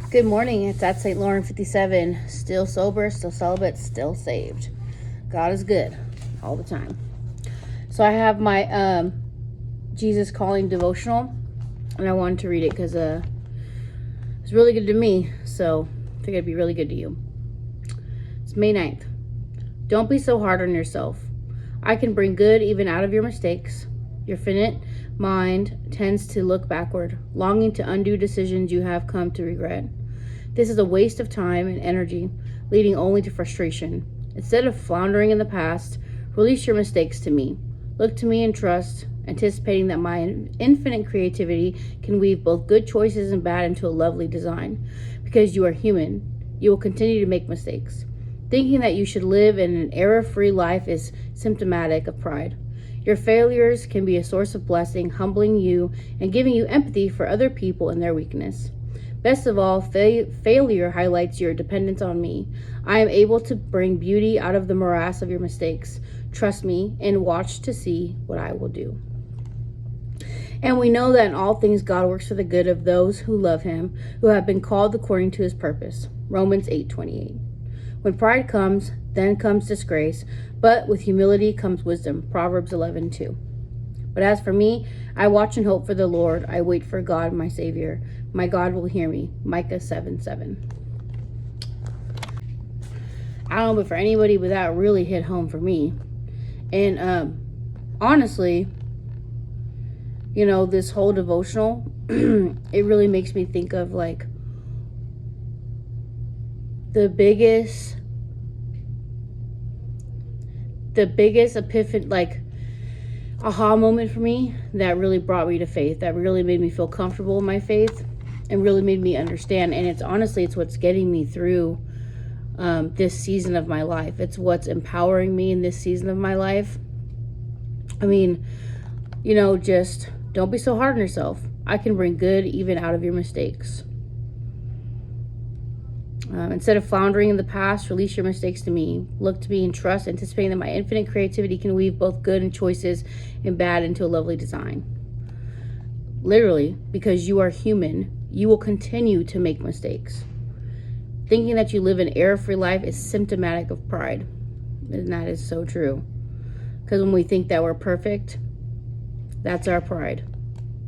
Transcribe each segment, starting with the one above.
Good morning. It's at St. Lauren 57. Still sober, still celibate, still saved. God is good all the time. So I have my Jesus Calling devotional, and I wanted to read it because it's really good to me. So I figured it'd be really good to you. It's May 9th. Don't be so hard on yourself. I can bring good even out of your mistakes. Your finite mind tends to look backward, longing to undo decisions you have come to regret. This is a waste of time and energy, leading only to frustration. Instead of floundering in the past, release your mistakes to me. Look to me and trust, anticipating that my infinite creativity can weave both good choices and bad into a lovely design. Because you are human, you will continue to make mistakes. Thinking that you should live in an error-free life is symptomatic of pride. Your failures can be a source of blessing, humbling you and giving you empathy for other people and their weakness. Best of all, failure highlights your dependence on me. I am able to bring beauty out of the morass of your mistakes. Trust me and watch to see what I will do. And we know that in all things God works for the good of those who love him, who have been called according to his purpose. Romans 8:28. When pride comes, then comes disgrace, but with humility comes wisdom. Proverbs 11:2. But as for me, I watch and hope for the Lord. I wait for God, my Savior. My God will hear me. Micah 7:7. I don't know, but for anybody, but that really hit home for me. And honestly, this whole devotional, it really makes me think of like the biggest epiphany, like aha moment for me that really brought me to faith, that really made me feel comfortable in my faith and really made me understand. And it's what's getting me through this season of my life. It's what's empowering me in this season of my life. I mean, just don't be so hard on yourself. I can bring good even out of your mistakes. Instead of floundering in the past, release your mistakes to me. Look to me and trust, anticipating that my infinite creativity can weave both good and choices and bad into a lovely design. Literally, because you are human, you will continue to make mistakes. Thinking that you live an error-free life is symptomatic of pride. And that is so true. Because when we think that we're perfect, that's our pride.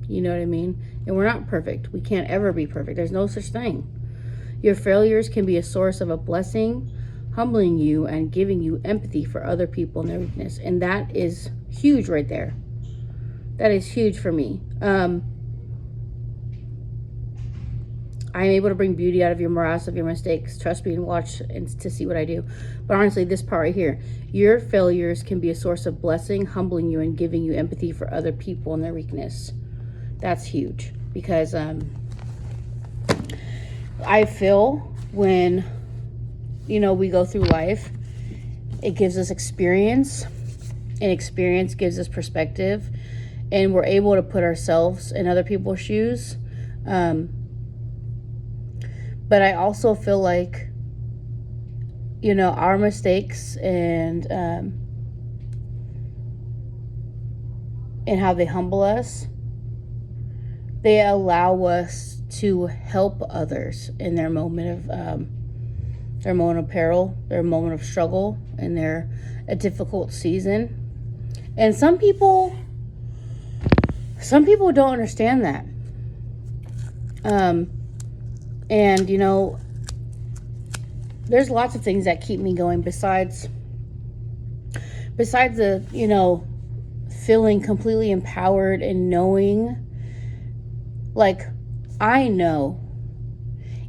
You know what I mean? And we're not perfect. We can't ever be perfect. There's no such thing. Your failures can be a source of a blessing, humbling you and giving you empathy for other people and their weakness. And that is huge right there. That is huge for me. I'm able to bring beauty out of your morass of your mistakes. Trust me and watch to see what I do. But honestly, this part right here, your failures can be a source of blessing, humbling you and giving you empathy for other people and their weakness. That's huge because I feel when, we go through life, it gives us experience, and experience gives us perspective, and we're able to put ourselves in other people's shoes. But I also feel like, our mistakes and how they humble us, they allow us to help others in their moment of peril, their moment of struggle, and a difficult season. And some people don't understand that. And there's lots of things that keep me going besides the feeling completely empowered and knowing, like, I know,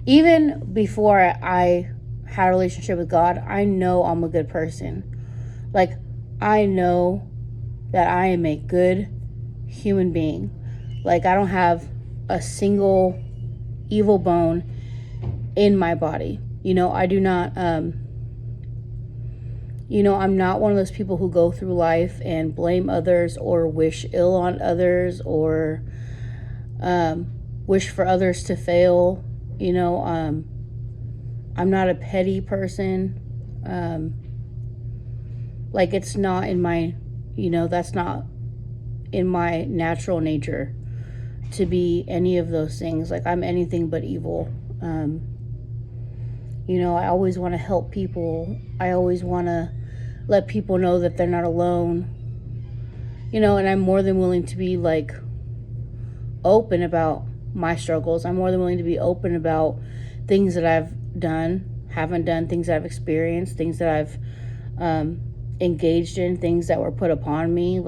even before I had a relationship with God, I know I'm a good person. Like, I know that I am a good human being. Like, I don't have a single evil bone in my body. I do not, I'm not one of those people who go through life and blame others or wish ill on others or, wish for others to fail. I'm not a petty person. Like, it's not in my, that's not in my natural nature to be any of those things. Like, I'm anything but evil. I always want to help people. I always want to let people know that they're not alone. And I'm more than willing to be like open about my struggles. I'm more than willing to be open about things that I've done, haven't done, things that I've experienced, things that I've engaged in, things that were put upon me,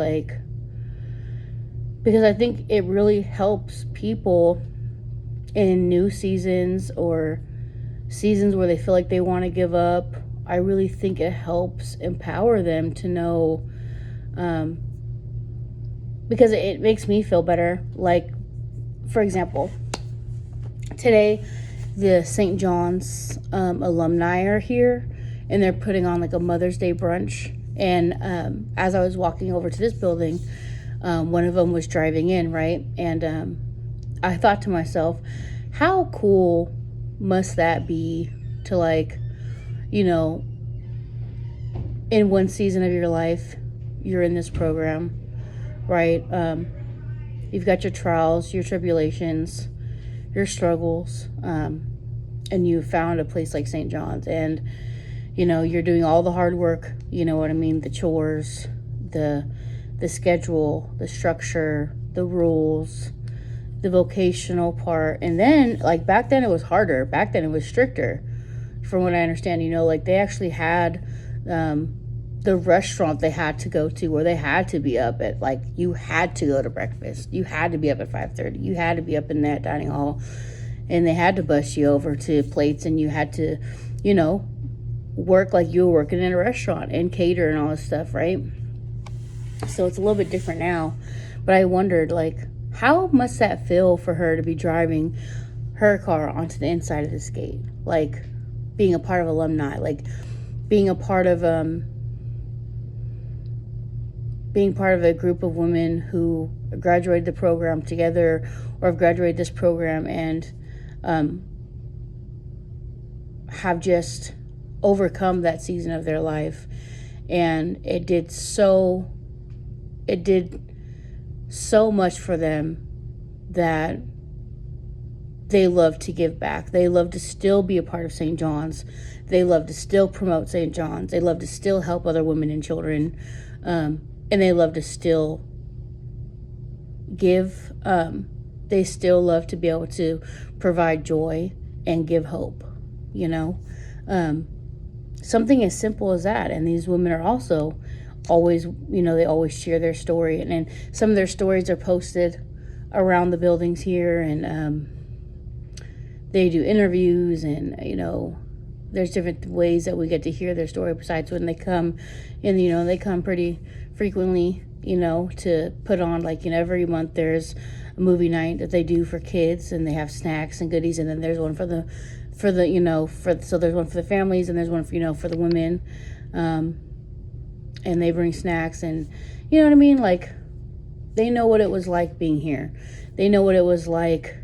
because I think it really helps people in new seasons or seasons where they feel like they want to give up. I really think it helps empower them to know, because it makes me feel better. Like, for example, today the St. John's alumni are here, and they're putting on like a Mother's Day brunch. And as I was walking over to this building, one of them was driving in, right? And I thought to myself, how cool must that be to, like, in one season of your life, you're in this program, right? You've got your trials, your tribulations, your struggles, and you found a place like St. John's, and you're doing all the hard work, the chores, the schedule, the structure, the rules, the vocational part. And then, like, back then it was harder. Back then it was stricter, from what I understand. They actually had the restaurant they had to go to, where they had to be up at, like, you had to go to breakfast. You had to be up at 5:30. You had to be up in that dining hall, and they had to bus you over to plates, and you had to, work like you were working in a restaurant and cater and all this stuff, right? So it's a little bit different now. But I wondered, like, how must that feel for her to be driving her car onto the inside of this gate? Like, being a part of alumni, like being a part of a group of women who graduated the program together, or have graduated this program, and have just overcome that season of their life. And it did so much for them that they love to give back. They love to still be a part of St. John's. They love to still promote St. John's. They love to still help other women and children. And they love to still give. They still love to be able to provide joy and give hope, something as simple as that. And these women are also always, they always share their story. And some of their stories are posted around the buildings here. And they do interviews, and, there's different ways that we get to hear their story besides when they come. And, they come pretty frequently, to put on, like, every month there's a movie night that they do for kids, and they have snacks and goodies. And then there's one so there's one for the families, and there's one for the women. And they bring snacks, and you know what I mean? Like, they know what it was like being here. They know what it was like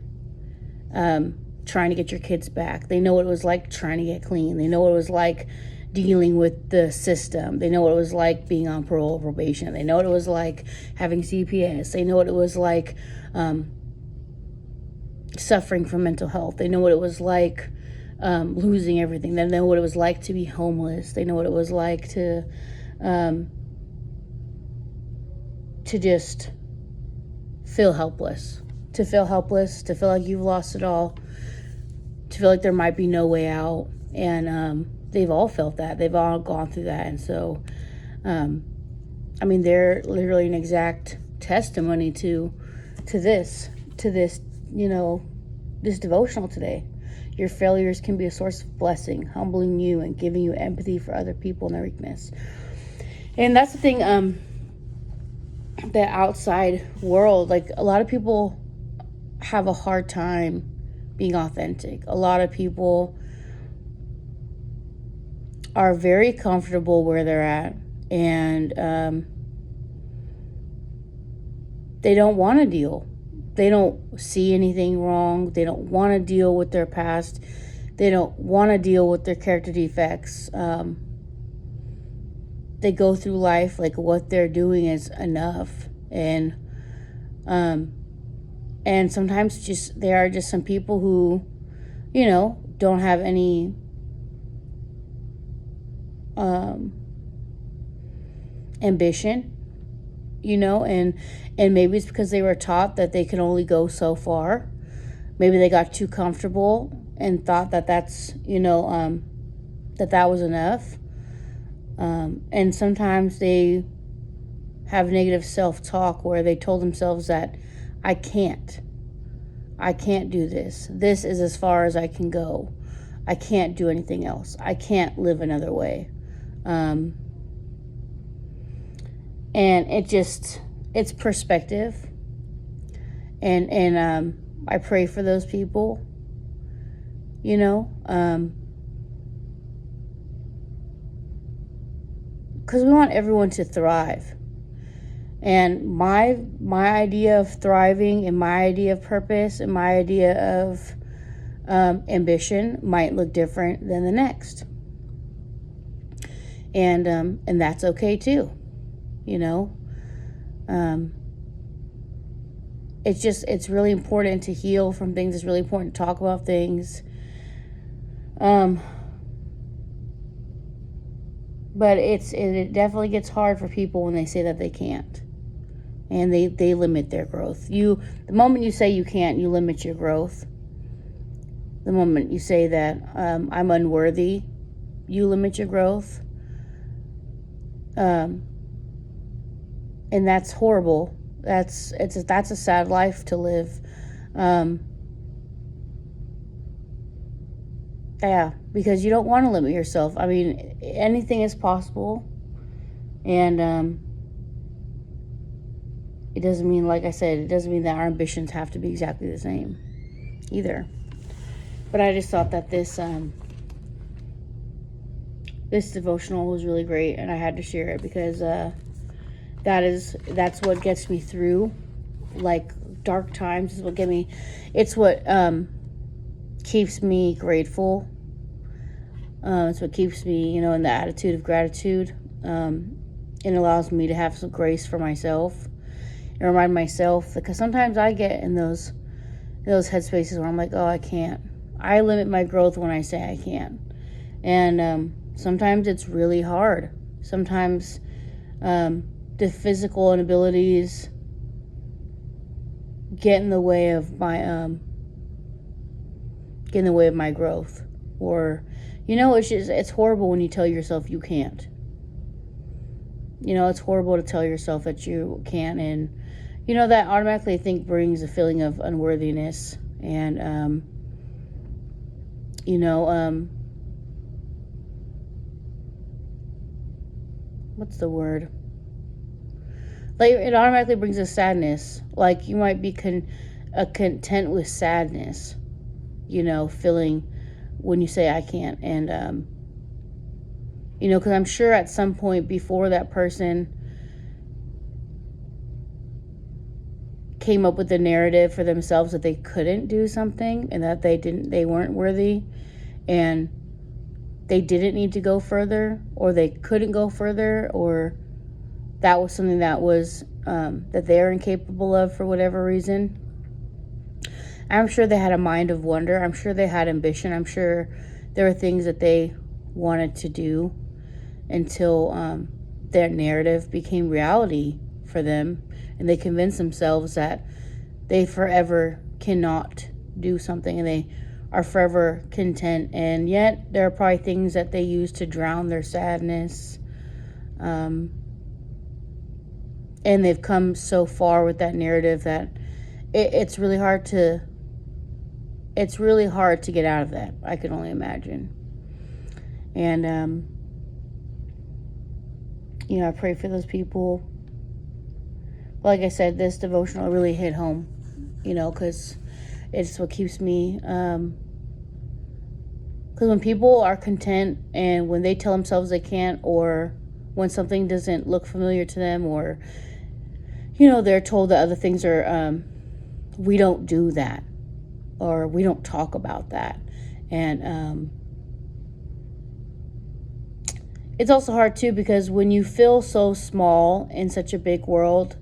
trying to get your kids back. They know what it was like trying to get clean. They know what it was like dealing with the system. They know what it was like being on parole or probation. They know what it was like having CPS. They know what it was like suffering from mental health. They know what it was like losing everything. They know what it was like to be homeless. They know what it was like to just feel helpless. To feel helpless, to feel like you've lost it all, to feel like there might be no way out. And they've all felt that. They've all gone through that. And so, they're literally an exact testimony to this, this devotional today. Your failures can be a source of blessing, humbling you and giving you empathy for other people and their weakness. And that's the thing, the outside world, like, a lot of people have a hard time being authentic. A lot of people are very comfortable where they're at, and they don't want to deal. They don't see anything wrong. They don't want to deal with their past. They don't want to deal with their character defects. They go through life like what they're doing is enough. And sometimes there are just some people who don't have any ambition, and maybe it's because they were taught that they can only go so far. Maybe they got too comfortable and thought that that's, that was enough. And sometimes they have negative self-talk where they told themselves that I can't do this. This is as far as I can go. I can't do anything else. I can't live another way. And it's perspective. And I pray for those people, because we want everyone to thrive. And my idea of thriving and my idea of purpose and my idea of ambition might look different than the next. And that's okay too, it's really important to heal from things. It's really important to talk about things. But it definitely gets hard for people when they say that they can't. And they limit their growth. The moment you say you can't, you limit your growth. The moment you say that I'm unworthy, you limit your growth. And that's horrible. That's a sad life to live. Yeah, because you don't want to limit yourself. I mean, anything is possible. And it doesn't mean, like I said, it doesn't mean that our ambitions have to be exactly the same either. But I just thought that this devotional was really great, and I had to share it because that's what gets me through like dark times. It's what keeps me grateful. It's what keeps me, in the attitude of gratitude. It allows me to have some grace for myself and remind myself, because sometimes I get in those headspaces where I'm like, oh, I can't. I limit my growth when I say I can't. And sometimes it's really hard. Sometimes the physical inabilities get in the way of my growth. Or it's horrible when you tell yourself you can't. It's horrible to tell yourself that you can't, and that automatically, I think, brings a feeling of unworthiness. And what's the word? Like, it automatically brings a sadness. Like, you might be content with sadness, feeling when you say I can't. And because I'm sure at some point before that person came up with the narrative for themselves that they couldn't do something and that they weren't worthy and they didn't need to go further, or they couldn't go further, or that was something that was that they're incapable of for whatever reason. I'm sure they had a mind of wonder. I'm sure they had ambition. I'm sure there were things that they wanted to do until their narrative became reality for them, and they convinced themselves that they forever cannot do something, and they are forever content. And yet there are probably things that they use to drown their sadness, and they've come so far with that narrative that it's really hard to get out of that. I can only imagine. And I pray for those people. But like I said, this devotional really hit home, because it's what keeps me. Because when people are content and when they tell themselves they can't, or when something doesn't look familiar to them, or, they're told that other things are, we don't do that, or we don't talk about that. And it's also hard too, because when you feel so small in such a big world,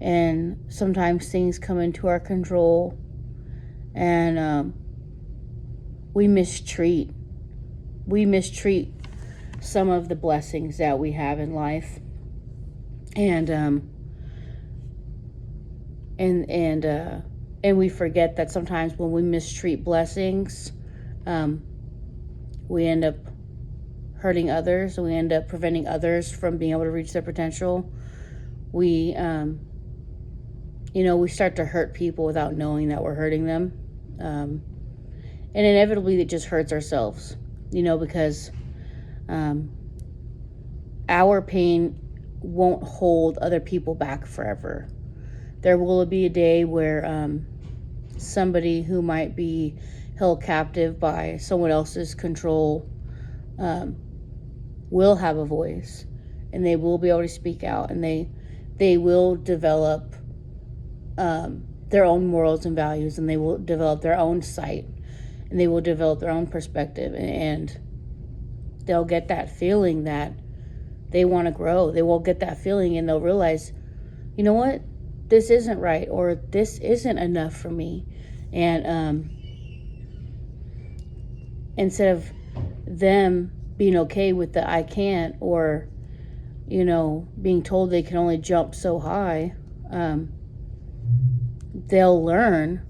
and sometimes things come into our control, and we mistreat some of the blessings that we have in life. And we forget that sometimes when we mistreat blessings, we end up hurting others. We end up preventing others from being able to reach their potential. We we start to hurt people without knowing that we're hurting them. And inevitably it just hurts ourselves, because our pain won't hold other people back forever. There will be a day where somebody who might be held captive by someone else's control will have a voice, and they will be able to speak out, and they will develop their own morals and values, and they will develop their own sight, and they will develop their own perspective, and they'll get that feeling that they want to grow. They will get that feeling, and they'll realize, you know what, this isn't right, or this isn't enough for me. And instead of them being okay with the I can't, or being told they can only jump so high, they'll learn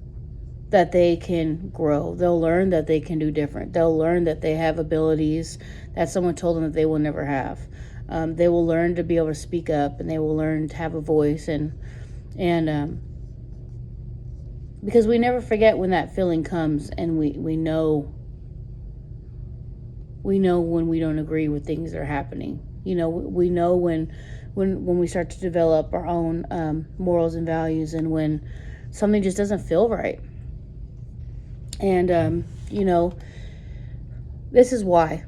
that they can grow. They'll learn that they can do different. They'll learn that they have abilities that someone told them that they will never have. They will learn to be able to speak up, and they will learn to have a voice, and because we never forget when that feeling comes, and we know when we don't agree with things that are happening. We know when we start to develop our own morals and values, and when something just doesn't feel right. And this is why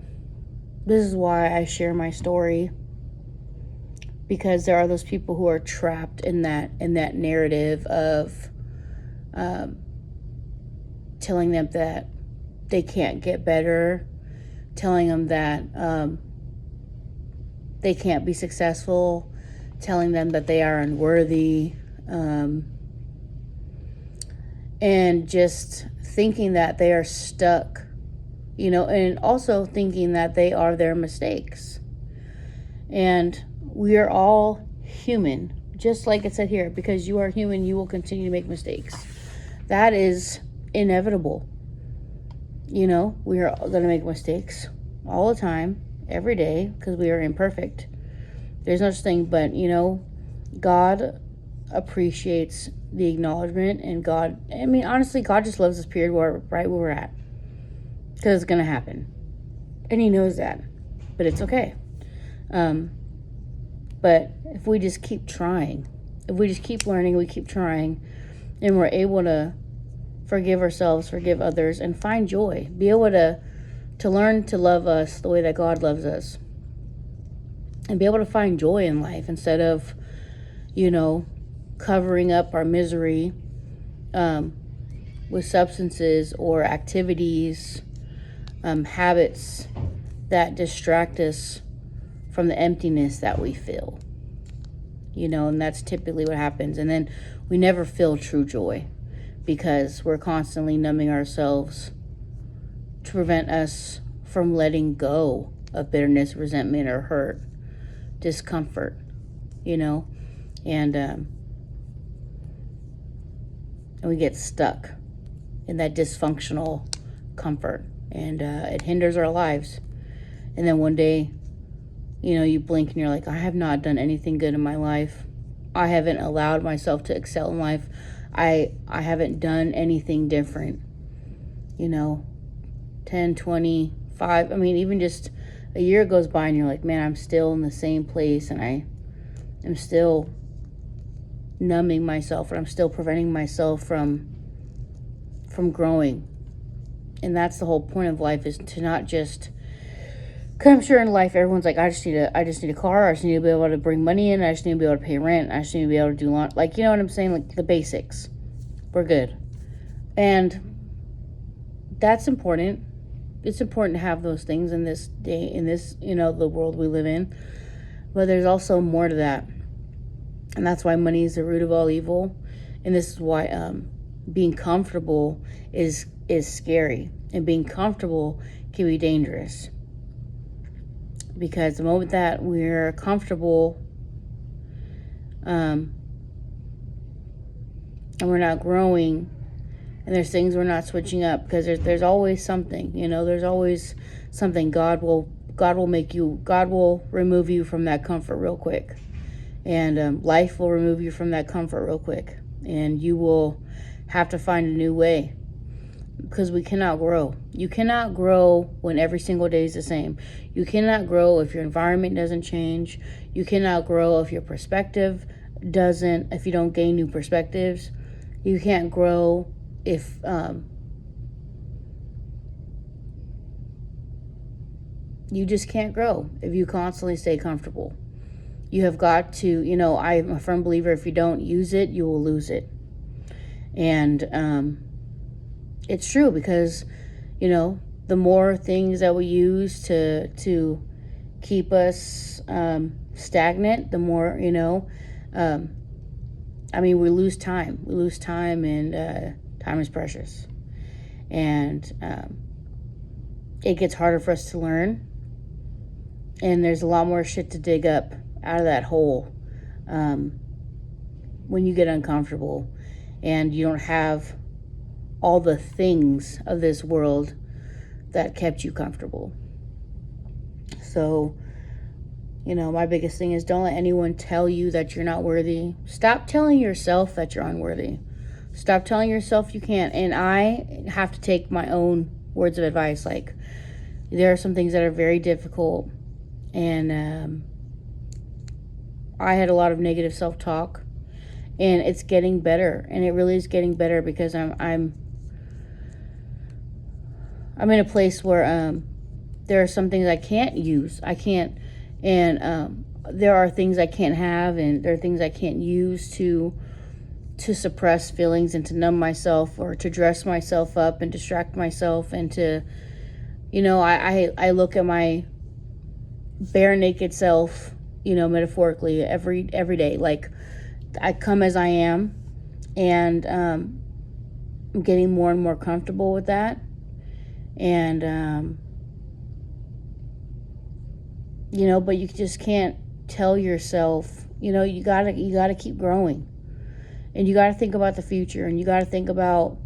I share my story, because there are those people who are trapped in that narrative of telling them that they can't get better, telling them that they can't be successful, telling them that they are unworthy, and just thinking that they are stuck, and also thinking that they are their mistakes. And we are all human, just like it said here, because you are human, you will continue to make mistakes. That is inevitable. We are going to make mistakes all the time, every day, because we are imperfect. There's no such thing, but God appreciates the acknowledgement, and honestly, God just loves this period right where we're at, because it's going to happen, and He knows that, but it's okay. But if we just keep trying, if we just keep learning, we keep trying, and we're able to forgive ourselves, forgive others, and find joy, be able to learn to love us the way that God loves us, and be able to find joy in life instead of, covering up our misery with substances or activities, habits that distract us from the emptiness that we feel. And that's typically what happens. And then we never feel true joy, because we're constantly numbing ourselves to prevent us from letting go of bitterness, resentment, or hurt, discomfort, and we get stuck in that dysfunctional comfort, and it hinders our lives. And then one day, you blink and you're like, I have not done anything good in my life. I haven't allowed myself to excel in life. I haven't done anything different. 10, 20, 5, even just a year goes by and you're like, man, I'm still in the same place, and I am still numbing myself, and I'm still preventing myself from growing. And that's the whole point of life, is to not just, because I'm sure in life everyone's like, I just need a car, I just need to be able to bring money in, I just need to be able to pay rent, I just need to be able to do laundry, like, you know what I'm saying, like the basics. We're good. And that's important. It's important to have those things in this day, in this, the world we live in. But there's also more to that. And that's why money is the root of all evil. And this is why being comfortable is scary. And being comfortable can be dangerous. Because the moment that we're comfortable and we're not growing, and there's things we're not switching up, because there's always something, there's always something. God will remove you from that comfort real quick. And life will remove you from that comfort real quick. And you will have to find a new way. Because we cannot grow. You cannot grow when every single day is the same. You cannot grow if your environment doesn't change. You cannot grow if your perspective if you don't gain new perspectives. You can't grow if you just can't grow if you constantly stay comfortable. You have got to, I'm a firm believer, if you don't use it, you will lose it. And it's true, because the more things that we use to keep us stagnant, the more we lose time. And time is precious. And it gets harder for us to learn, and there's a lot more shit to dig up out of that hole when you get uncomfortable and you don't have all the things of this world that kept you comfortable. So, my biggest thing is, don't let anyone tell you that you're not worthy. Stop telling yourself that you're unworthy. Stop telling yourself you can't. And I have to take my own words of advice. Like, there are some things that are very difficult, and I had a lot of negative self-talk, and it's getting better. And it really is getting better, because I'm in a place where there are some things I can't use. I can't, and there are things I can't have, and there are things I can't use to suppress feelings and to numb myself, or to dress myself up and distract myself, and to, I look at my bare naked self, metaphorically every day. Like, I come as I am, and I'm getting more and more comfortable with that. And but you just can't tell yourself, you gotta keep growing, and you gotta think about the future, and you gotta think about,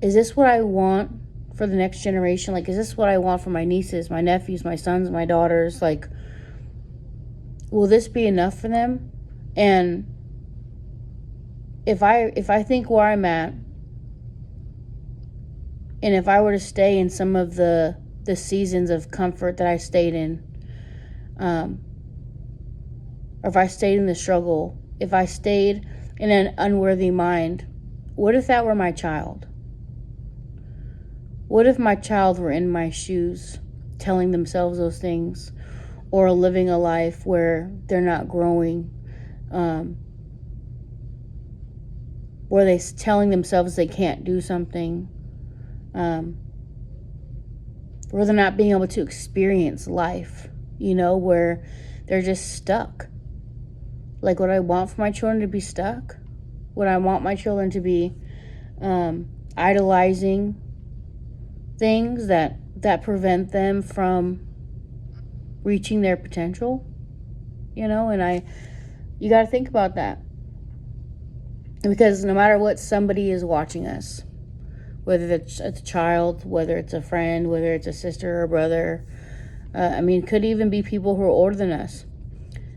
is this what I want for the next generation? Like, is this what I want for my nieces, my nephews, my sons, my daughters? Like, will this be enough for them? And if I think where I'm at, and if I were to stay in some of the seasons of comfort that I stayed in, or if I stayed in the struggle, if I stayed in an unworthy mind, what if that were my child? What if my child were in my shoes, telling themselves those things, or living a life where they're not growing, where they're telling themselves they can't do something, where they're not being able to experience life, where they're just stuck. Like, would I want for my children to be stuck? Would I want my children to be idolizing things that prevent them from reaching their potential? And you got to think about that. Because no matter what, somebody is watching us. Whether it's a child, whether it's a friend, whether it's a sister or brother. Could even be people who are older than us.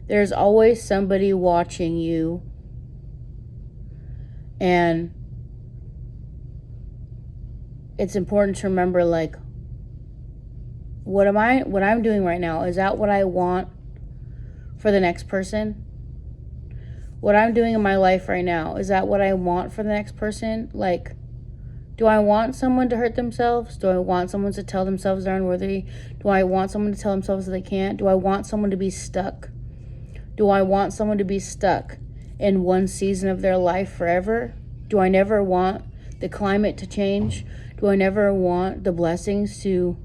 There's always somebody watching you. And it's important to remember, like, what I'm doing right now, is that what I want for the next person? What I'm doing in my life right now, is that what I want for the next person? Like, do I want someone to hurt themselves? Do I want someone to tell themselves they're unworthy? Do I want someone to tell themselves that they can't? Do I want someone to be stuck? Do I want someone to be stuck in one season of their life forever? Do I never want the climate to change? Do I never want the blessings to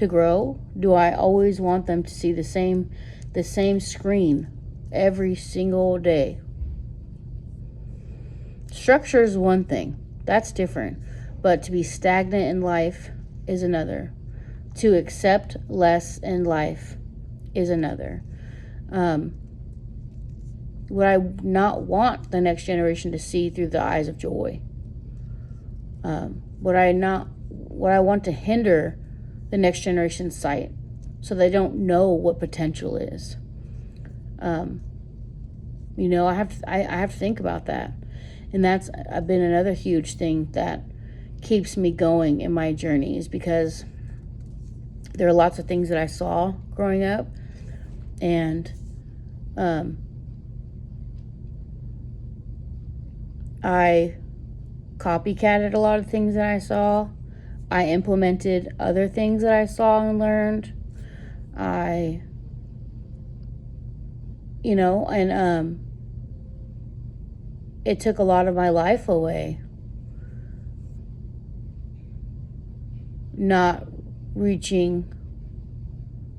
grow? Do I always want them to see the same screen every single day? Structure is one thing. That's different. but to be stagnant in life is another. To accept less in life is another. Would I not want the next generation to see through the eyes of joy? Would I want to hinder the next generation's sight so they don't know what potential is? I have to think about that. And that's been another huge thing that keeps me going in my journey, is because there are lots of things that I saw growing up, and I copycatted a lot of things that I saw. I implemented other things that I saw and learned. It took a lot of my life away. Not reaching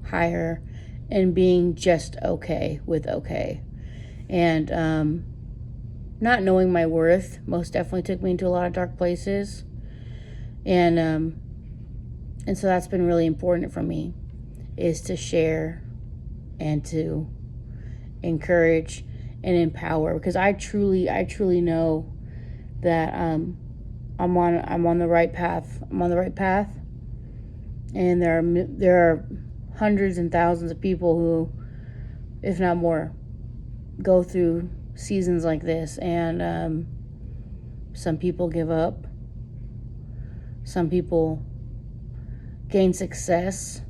higher and being just okay with okay. And not knowing my worth most definitely took me into a lot of dark places. And so that's been really important for me, is to share and to encourage and empower, because I truly know that I'm on the right path. I'm on the right path, and there are hundreds and thousands of people who, if not more, go through seasons like this, and some people give up. Some people gain success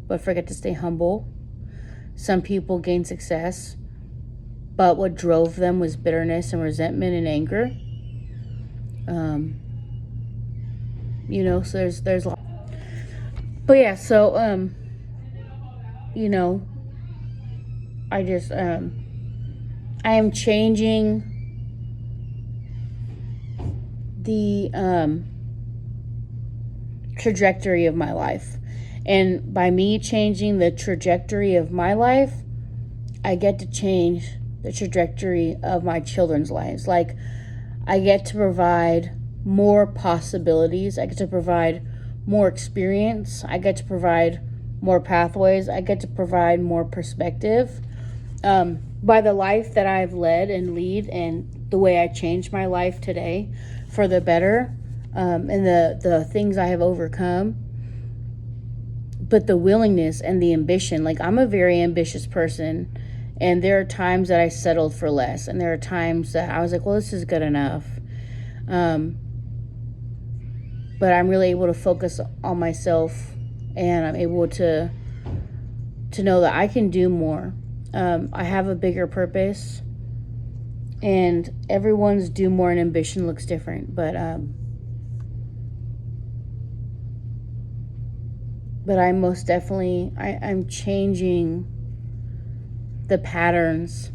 but forget to stay humble. Some people gain success, but what drove them was bitterness and resentment and anger. So there's a lot. But yeah, so I just I am changing the trajectory of my life. And by me changing the trajectory of my life, I get to change the trajectory of my children's lives. Like, I get to provide more possibilities. I get to provide more experience. I get to provide more pathways. I get to provide more perspective. By the life that I've led and lead, and the way I changed my life today for the better, and the things I have overcome, but the willingness and the ambition. Like, I'm a very ambitious person, and there are times that I settled for less, and there are times that I was like, well, this is good enough. But I'm really able to focus on myself, and I'm able to know that I can do more. I have a bigger purpose, and everyone's do more and ambition looks different, but I'm most definitely, I'm changing the patterns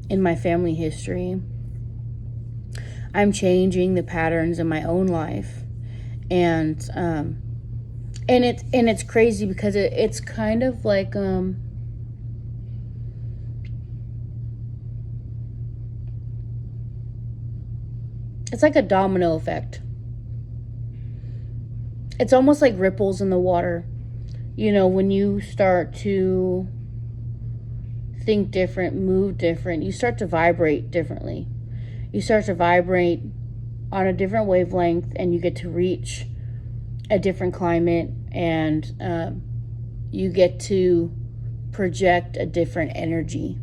in my family history. I'm changing the patterns in my own life. And it's crazy because it's kind of like, it's like a domino effect. It's almost like ripples in the water. When you start to think different, move different, you start to vibrate differently. You start to vibrate on a different wavelength, and you get to reach a different climate, and you get to project a different energy.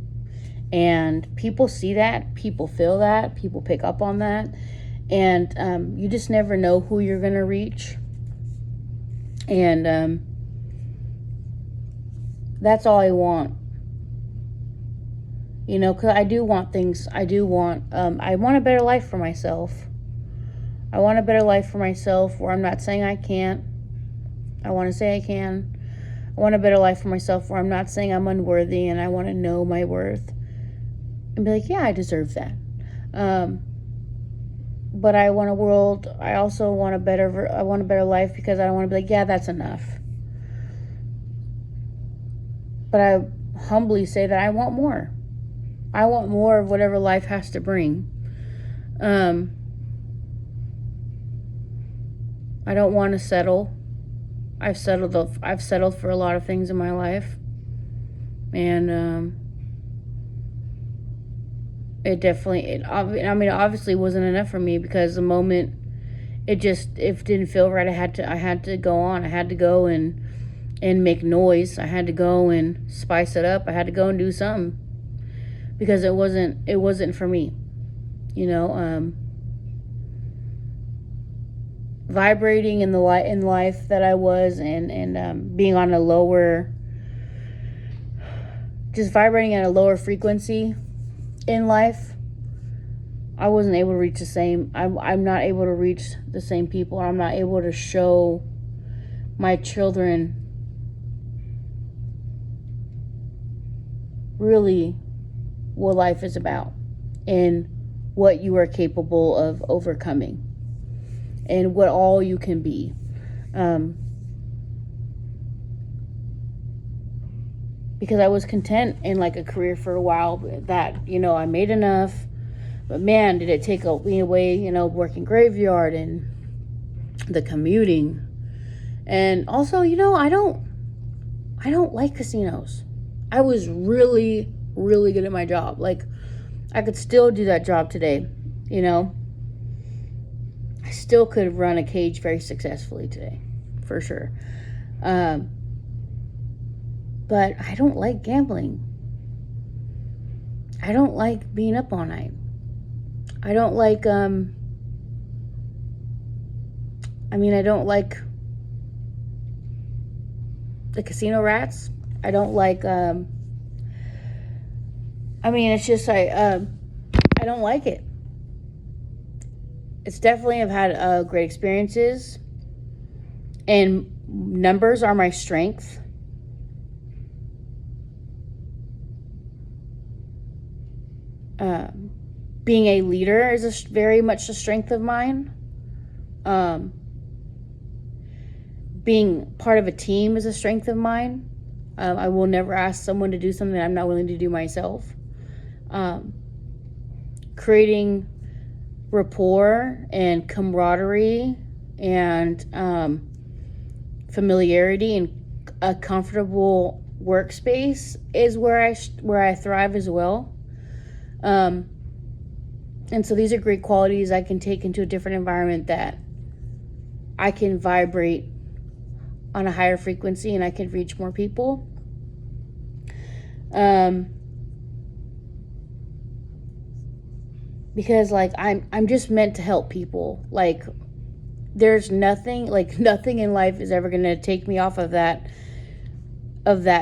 And people see that, people feel that, people pick up on that, and you just never know who you're going to reach. And that's all I want. Because I do want things. I want a better life for myself. I want a better life for myself where I'm not saying I can't. I want to say I can. I want a better life for myself where I'm not saying I'm unworthy, and I want to know my worth and be like, yeah, I deserve that. But I also want a better life because I don't want to be like, yeah, that's enough. But I humbly say that I want more. I want more of whatever life has to bring. I don't want to settle. I've settled for a lot of things in my life, and it obviously wasn't enough for me, because the moment it didn't feel right, I had to go on. I had to go and make noise. I had to go and spice it up. I had to go and do something, because it wasn't for me, you know. Vibrating in life that I was, and being on a lower, just vibrating at a lower frequency in life, I wasn't able to reach the same. I'm not able to reach the same people. I'm not able to show my children really what life is about and what you are capable of overcoming and what all you can be. Because I was content in like a career for a while that, you know, I made enough, but man, did it take me away, you know, working graveyard and the commuting. And also, you know, I don't like casinos. I was really, really good at my job. Like, I could still do that job today, you know. I still could run a cage very successfully today, for sure. But I don't like gambling. I don't like being up all night. I don't like, I don't like the casino rats. I don't like, it's just, I don't like it. It's definitely, I've had great experiences, and numbers are my strength. Being a leader is very much a strength of mine. Being part of a team is a strength of mine. I will never ask someone to do something that I'm not willing to do myself. Creating rapport and camaraderie and familiarity and a comfortable workspace is where I thrive as well. And so these are great qualities I can take into a different environment, that I can vibrate on a higher frequency and I can reach more people. Because like I'm just meant to help people. Like there's nothing in life is ever going to take me off of that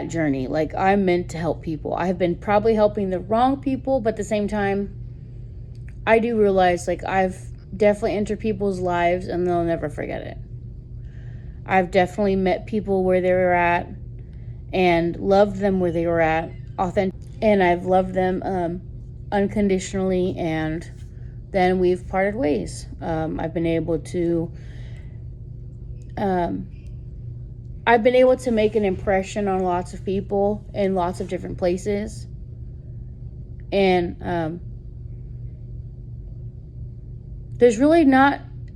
journey. Like, I'm meant to help people. I have been probably helping the wrong people, but at the same time, I do realize, like, I've definitely entered people's lives and they'll never forget it. I've definitely met people where they were at and loved them where they were at, and I've loved them unconditionally, and then we've parted ways. I've been able to make an impression on lots of people in lots of different places. And I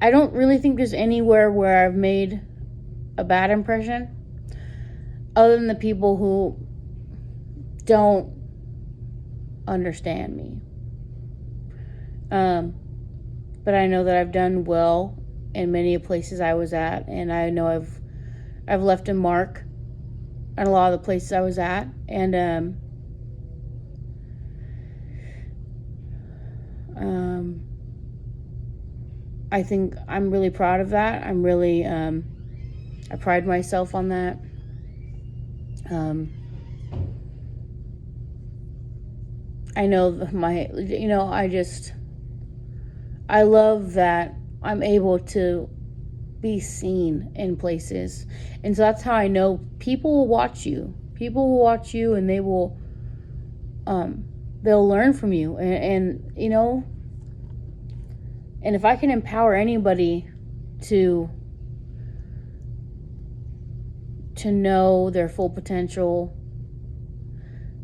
don't really think there's anywhere where I've made a bad impression, other than the people who don't understand me. But I know that I've done well in many places I was at, and I know I've left a mark on a lot of the places I was at, and I think I'm really proud of that. I'm really I pride myself on that. I know I love that I'm able to be seen in places. And so that's how I know people will watch you. People will watch you, and they will, they'll learn from you. And you know, and if I can empower anybody to know their full potential,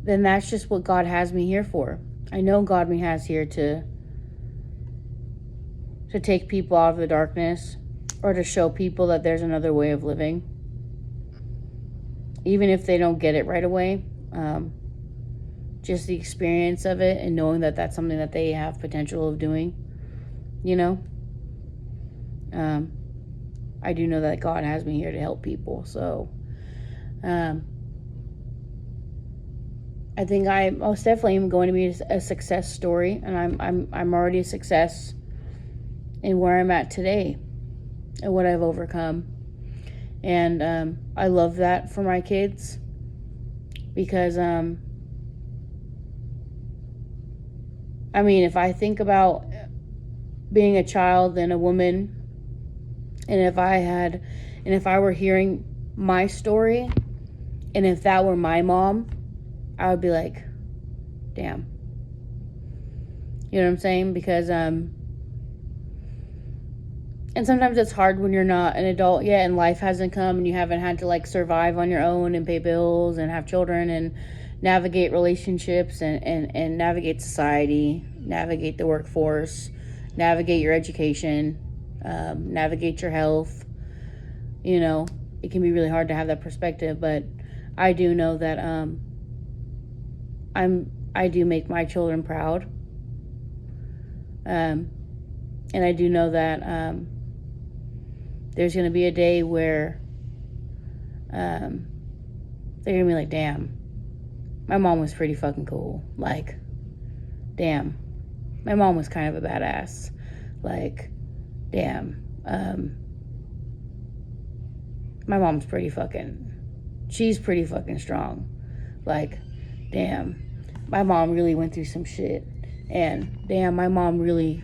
then that's just what God has me here for. I know God has here to take people out of the darkness or to show people that there's another way of living, even if they don't get it right away. Just the experience of it and knowing that that's something that they have potential of doing, you know. I do know that God has me here to help people, so I think I most definitely am going to be a success story, and I'm already a success in where I'm at today and what I've overcome. And I love that for my kids, because I mean, if I think about being a child and a woman, and if I were hearing my story, and if that were my mom, I would be like, damn. You know what I'm saying? Because, and sometimes it's hard when you're not an adult yet and life hasn't come and you haven't had to like survive on your own and pay bills and have children and navigate relationships and navigate society, navigate the workforce, navigate your education, navigate your health. You know, it can be really hard to have that perspective, but I do know that, I do make my children proud. And I do know that there's going to be a day where they're going to be like, damn, my mom was pretty fucking cool. Like, damn, my mom was kind of a badass. Like, damn, my mom's she's pretty fucking strong. Like, damn, my mom really went through some shit, and damn, my mom really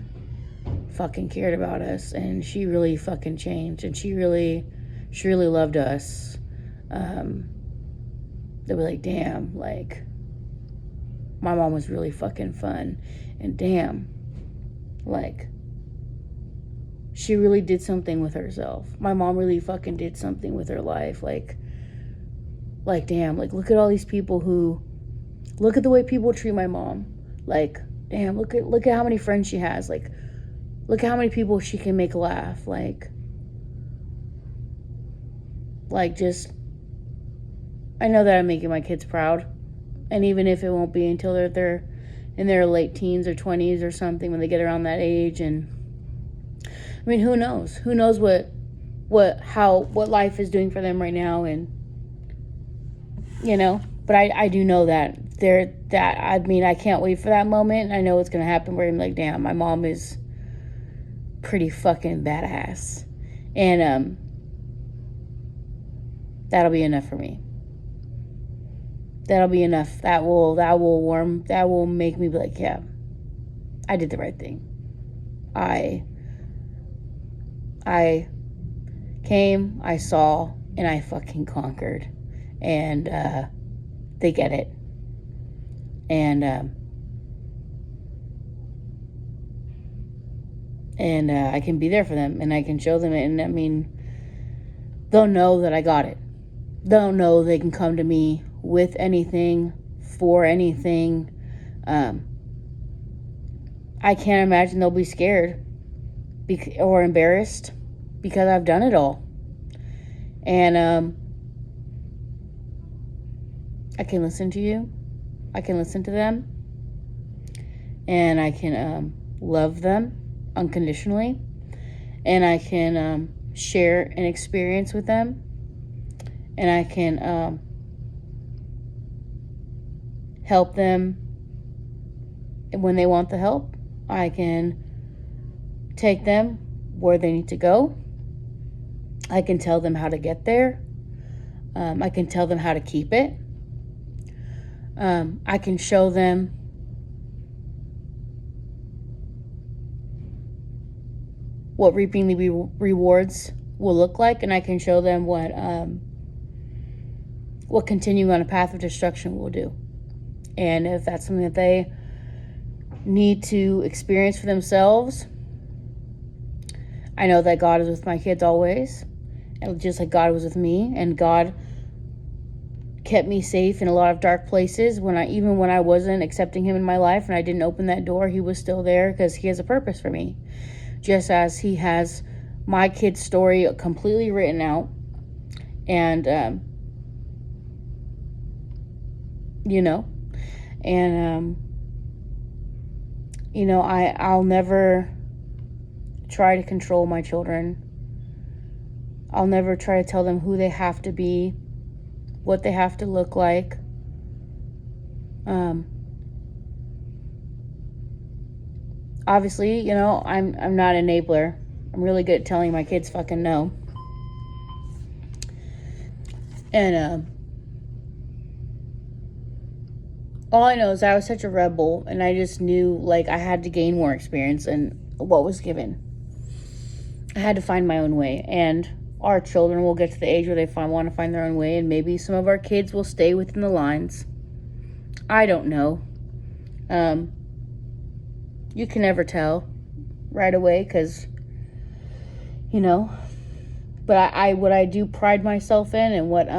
fucking cared about us, and she really fucking changed, and she really loved us. They were like, damn, like, my mom was really fucking fun, and damn, like, she really did something with herself. My mom really fucking did something with her life. Like damn, like, look at all these people look at the way people treat my mom. Like, damn, look at how many friends she has. Like, look at how many people she can make laugh. Like just, I know that I'm making my kids proud. And even if it won't be until they're in their late teens or 20s or something, when they get around that age. And I mean, who knows? Who knows what life is doing for them right now, and you know. But I do know that I mean, I can't wait for that moment. I know it's gonna happen where I'm like, damn, my mom is pretty fucking badass, and that'll be enough for me. That'll be enough. That will make me be like, yeah, I did the right thing. I came, I saw, and I fucking conquered. And they get it. And I can be there for them, and I can show them it. And I mean, they'll know that I got it. They'll know they can come to me with anything, for anything. I can't imagine they'll be scared or embarrassed, because I've done it all. And I can listen to you. I can listen to them. And I can love them unconditionally. And I can share an experience with them. And I can help them when they want the help. I can take them where they need to go. I can tell them how to get there. I can tell them how to keep it. I can show them what reaping the rewards will look like, and I can show them what continuing on a path of destruction will do. And if that's something that they need to experience for themselves, I know that God is with my kids always, and just like God was with me, and God kept me safe in a lot of dark places even when I wasn't accepting him in my life and I didn't open that door. He was still there, because he has a purpose for me, just as he has my kid's story completely written out. And, you know, and, you know, I'll never try to control my children. I'll never try to tell them who they have to be, what they have to look like. Obviously, you know, I'm not an enabler. I'm really good at telling my kids fucking no. And all I know is I was such a rebel, and I just knew, like, I had to gain more experience than what was given. I had to find my own way, and our children will get to the age where they want to find their own way, and maybe some of our kids will stay within the lines. I don't know. You can never tell right away, because, you know, but what I do pride myself in, and what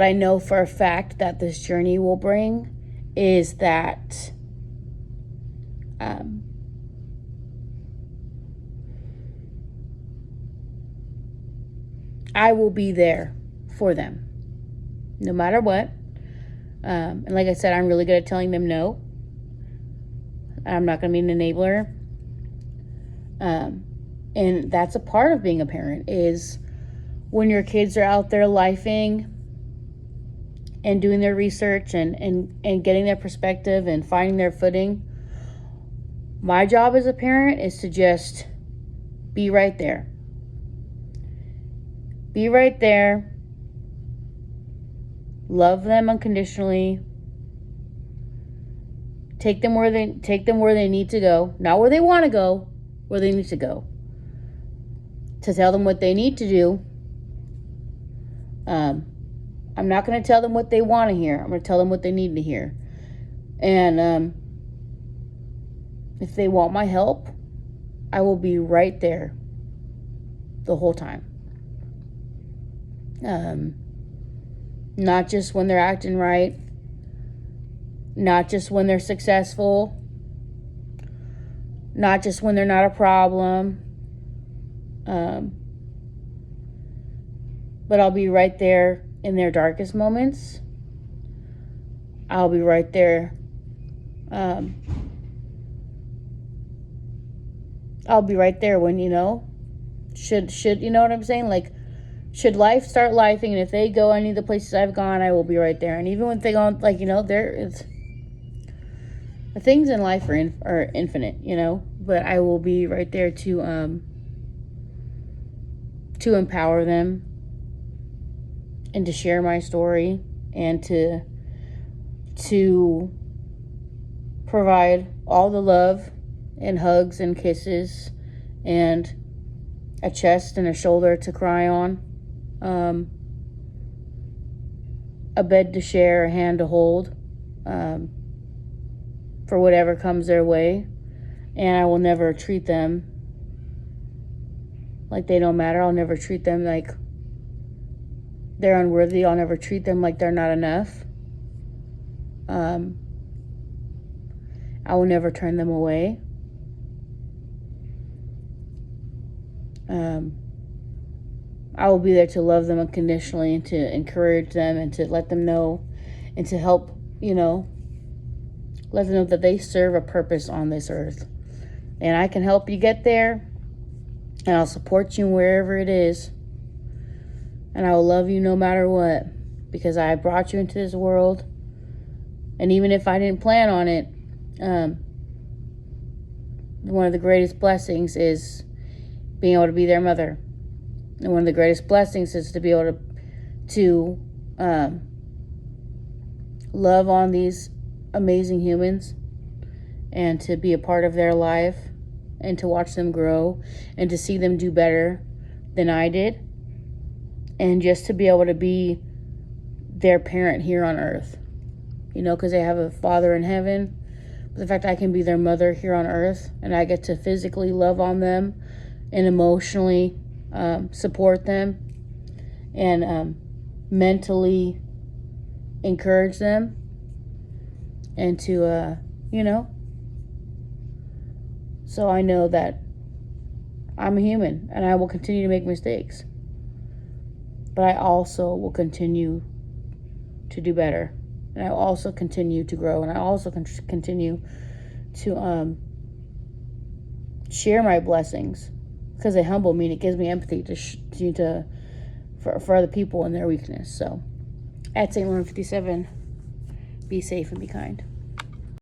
I know for a fact that this journey will bring, is that I will be there for them no matter what. And like I said, I'm really good at telling them no. I'm not going to be an enabler. And that's a part of being a parent, is when your kids are out there lifing and doing their research and getting their perspective and finding their footing. My job as a parent is to just be right there. Be right there. Love them unconditionally. Take them where they need to go. Not where they want to go, where they need to go. To tell them what they need to do. I'm not going to tell them what they want to hear. I'm going to tell them what they need to hear. And if they want my help, I will be right there the whole time. Not just when they're acting right. Not just when they're successful. Not just when they're not a problem. But I'll be right there in their darkest moments. I'll be right there. I'll be right there when, you know, should you know what I'm saying? Like, should life start lifing, and if they go any of the places I've gone, I will be right there. And even when they go, like, you know, the things in life are infinite, you know, but I will be right there to empower them and to share my story and to provide all the love and hugs and kisses and a chest and a shoulder to cry on, a bed to share, a hand to hold, for whatever comes their way. And I will never treat them like they don't matter. I'll never treat them like they're unworthy. I'll never treat them like they're not enough. I will never turn them away. I will be there to love them unconditionally and to encourage them and to let them know and to help, you know, let them know that they serve a purpose on this earth. And I can help you get there, and I'll support you wherever it is. And I will love you no matter what, because I brought you into this world. And even if I didn't plan on it, one of the greatest blessings is being able to be their mother. And one of the greatest blessings is to be able to love on these amazing humans and to be a part of their life and to watch them grow and to see them do better than I did. And just to be able to be their parent here on earth. You know, because they have a Father in heaven. But the fact I can be their mother here on earth, and I get to physically love on them and emotionally support them and mentally encourage them and to, you know. So I know that I'm a human and I will continue to make mistakes. But I also will continue to do better. And I will also continue to grow. And I also continue to share my blessings, because they humble me and it gives me empathy for other people and their weakness. So, at St. Lauren 57, be safe and be kind.